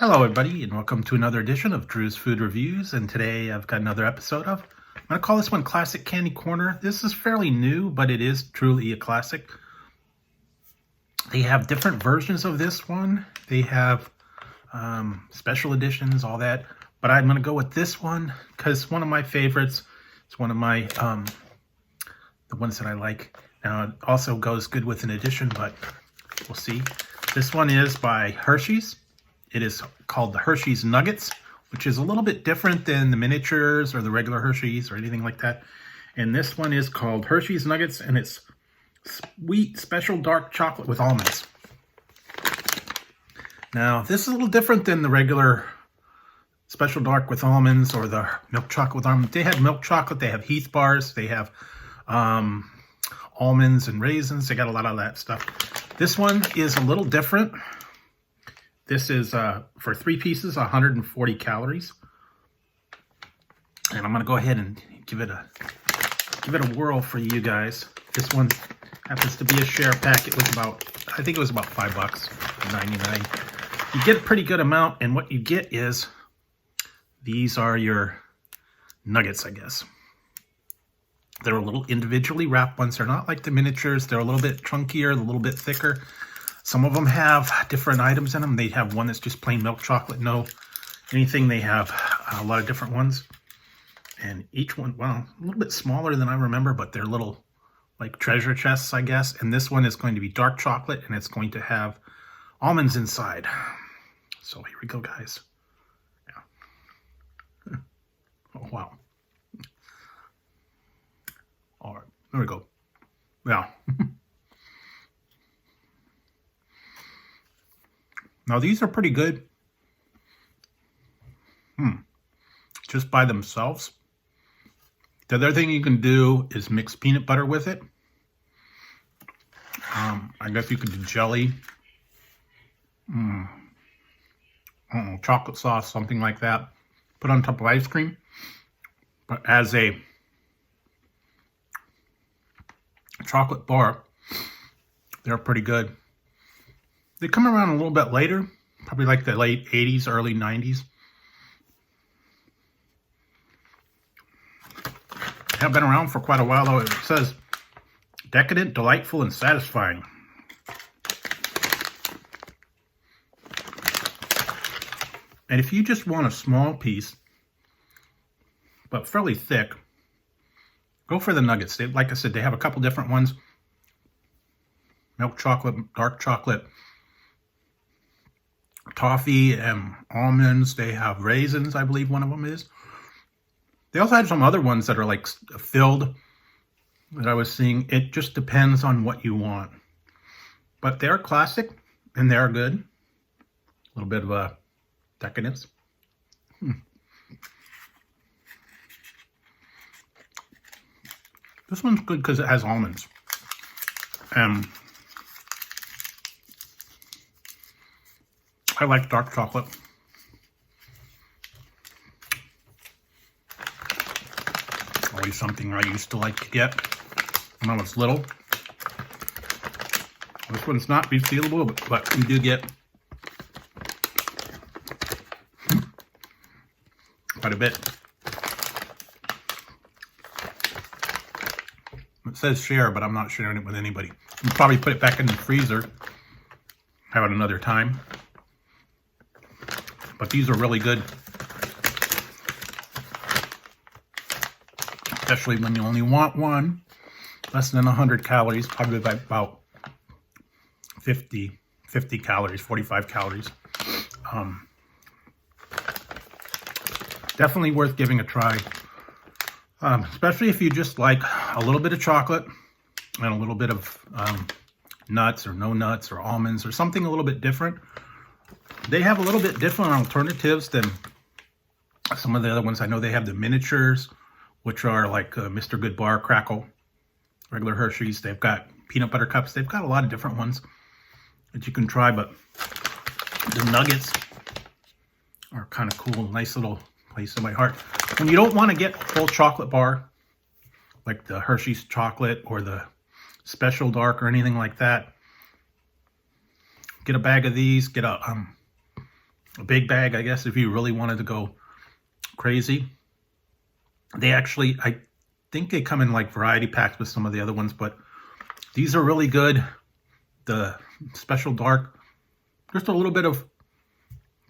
Hello everybody, and welcome to another edition of Drew's Food Reviews. And today I've got another episode of, I'm going to call this one Classic Candy Corner. This is fairly new, but it is truly a classic. They have different versions of this one. They have special editions, all that. But I'm going to go with this one because it's one of my favorites. It's one of my, the ones that I like. Now it also goes good with an edition, but we'll see. This one is by Hersheys. It is called the Hersheys Nuggets, which is a little bit different than the miniatures or the regular Hersheys or anything like that. And this one is called Hersheys Nuggets, and it's sweet special dark chocolate with almonds. Now, this is a little different than the regular special dark with almonds or the milk chocolate with almonds. They have milk chocolate, they have Heath bars, they have almonds and raisins. They got a lot of that stuff. This one is a little different. This is, for 3 pieces, 140 calories. And I'm going to go ahead and give it a whirl for you guys. This one happens to be a share pack. It was about, I think it was about $5.99. You get a pretty good amount, and what you get is, these are your nuggets, I guess. They're a little individually wrapped ones. They're not like the miniatures. They're a little bit chunkier, a little bit thicker. Some of them have different items in them. They have one that's just plain milk chocolate, no anything. They have a lot of different ones. And each one, well, a little bit smaller than I remember, but they're little like treasure chests, I guess. And this one is going to be dark chocolate, and it's going to have almonds inside. So here we go, guys. Yeah. Oh, wow. All right, there we go. Yeah. Now, these are pretty good. Just by themselves. The other thing you can do is mix peanut butter with it. I guess you could do jelly. I don't know, chocolate sauce, something like that. Put on top of ice cream. But as a chocolate bar, they're pretty good. They come around a little bit later, probably like the late 80s, early 90s. They have been around for quite a while, though. It says, decadent, delightful, and satisfying. And if you just want a small piece, but fairly thick, go for the nuggets. They, like I said, they have a couple different ones. Milk chocolate, dark chocolate, toffee and almonds. They have raisins, I believe one of them is. They also have some other ones that are like filled that I was seeing. It just depends on what you want. But they're classic and they're good. A little bit of a decadence. This one's good because it has almonds. I like dark chocolate. Always something I used to like to get when I was little. This one's not resealable, but you do get quite a bit. It says share, but I'm not sharing it with anybody. You probably put it back in the freezer, have it another time. But these are really good, especially when you only want one. Less than 100 calories, probably about 50 calories, 45 calories. Definitely worth giving a try, especially if you just like a little bit of chocolate and a little bit of nuts or no nuts or almonds or something a little bit different. They have a little bit different alternatives than some of the other ones. I know they have the miniatures, which are like Mr. Good Bar, Crackle, regular Hershey's. They've got peanut butter cups. They've got a lot of different ones that you can try, but the nuggets are kind of cool. Nice little place in my heart. When you don't want to get a full chocolate bar, like the Hershey's chocolate or the special dark or anything like that, get a bag of these, get a a big bag, I guess, if you really wanted to go crazy. They actually, I think they come in like variety packs with some of the other ones, but these are really good. The special dark, just a little bit of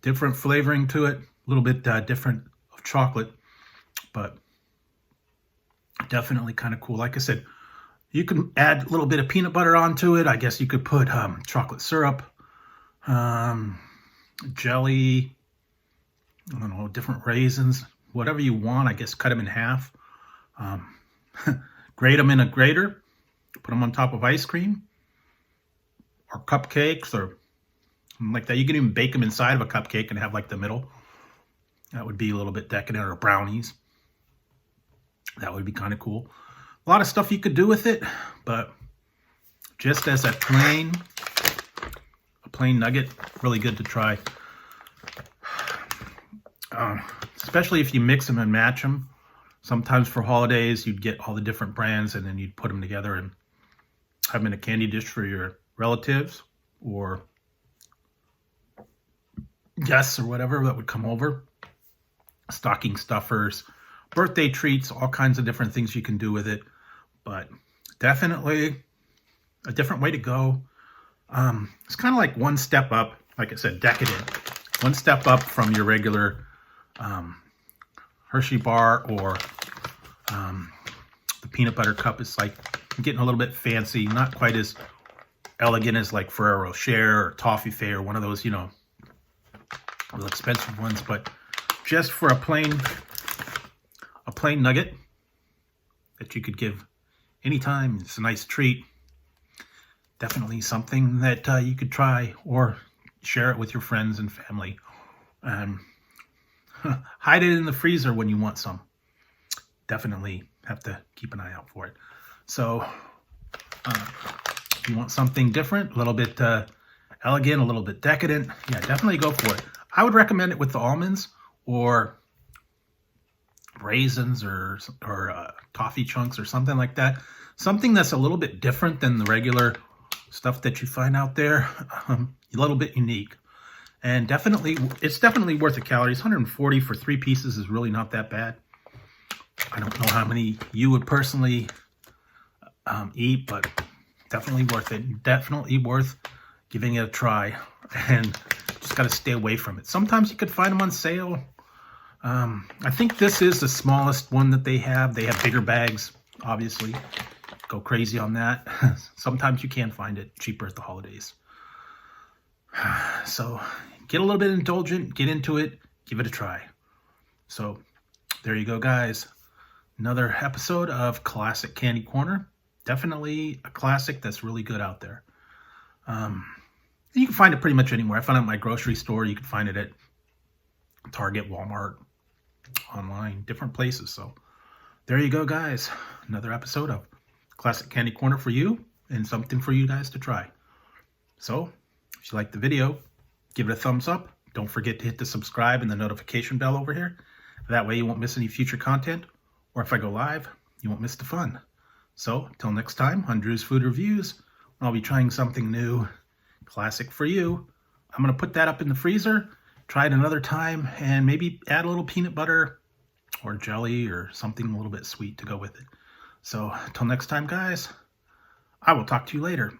different flavoring to it, a little bit different of chocolate, but definitely kind of cool. Like I said, you can add a little bit of peanut butter onto it. I guess you could put chocolate syrup, jelly, I don't know, different raisins, whatever you want. I guess cut them in half, grate them in a grater, put them on top of ice cream or cupcakes or something like that. You can even bake them inside of a cupcake and have like the middle. That would be a little bit decadent. Or brownies. That would be kind of cool. A lot of stuff you could do with it, but just as a plain nugget, really good to try. Especially if you mix them and match them. Sometimes for holidays, you'd get all the different brands and then you'd put them together and have them in a candy dish for your relatives or guests or whatever that would come over. Stocking stuffers, birthday treats, all kinds of different things you can do with it. But definitely a different way to go. It's kind of like one step up, like I said, decadent. One step up from your regular Hershey bar or the peanut butter cup. It's like getting a little bit fancy, not quite as elegant as like Ferrero Rocher or Toffee or one of those, you know, real expensive ones, but just for a plain nugget that you could give anytime. It's a nice treat. Definitely something that you could try or share it with your friends and family. Hide it in the freezer when you want some. Definitely have to keep an eye out for it. So if you want something different, a little bit elegant, a little bit decadent, yeah, definitely go for it. I would recommend it with the almonds or raisins or toffee chunks or something like that. Something that's a little bit different than the regular stuff that you find out there. A little bit unique. And definitely, it's definitely worth the calories. 140 for 3 pieces is really not that bad. I don't know how many you would personally eat, but definitely worth it. Definitely worth giving it a try. And just got to stay away from it. Sometimes you could find them on sale. I think this is the smallest one that they have. They have bigger bags, obviously. Go crazy on that. Sometimes you can find it cheaper at the holidays. So get a little bit indulgent, get into it, give it a try. So there you go, guys. Another episode of Classic Candy Corner. Definitely a classic that's really good out there. You can find it pretty much anywhere. I found it at my grocery store. You can find it at Target, Walmart, online, different places. So there you go, guys. Another episode of Classic Candy Corner for you and something for you guys to try. So if you like the video, give it a thumbs up. Don't forget to hit the subscribe and the notification bell over here. That way you won't miss any future content. Or if I go live, you won't miss the fun. So till next time on Drew's Food Reviews, I'll be trying something new, classic for you. I'm going to put that up in the freezer, try it another time, and maybe add a little peanut butter or jelly or something a little bit sweet to go with it. So till next time, guys, I will talk to you later.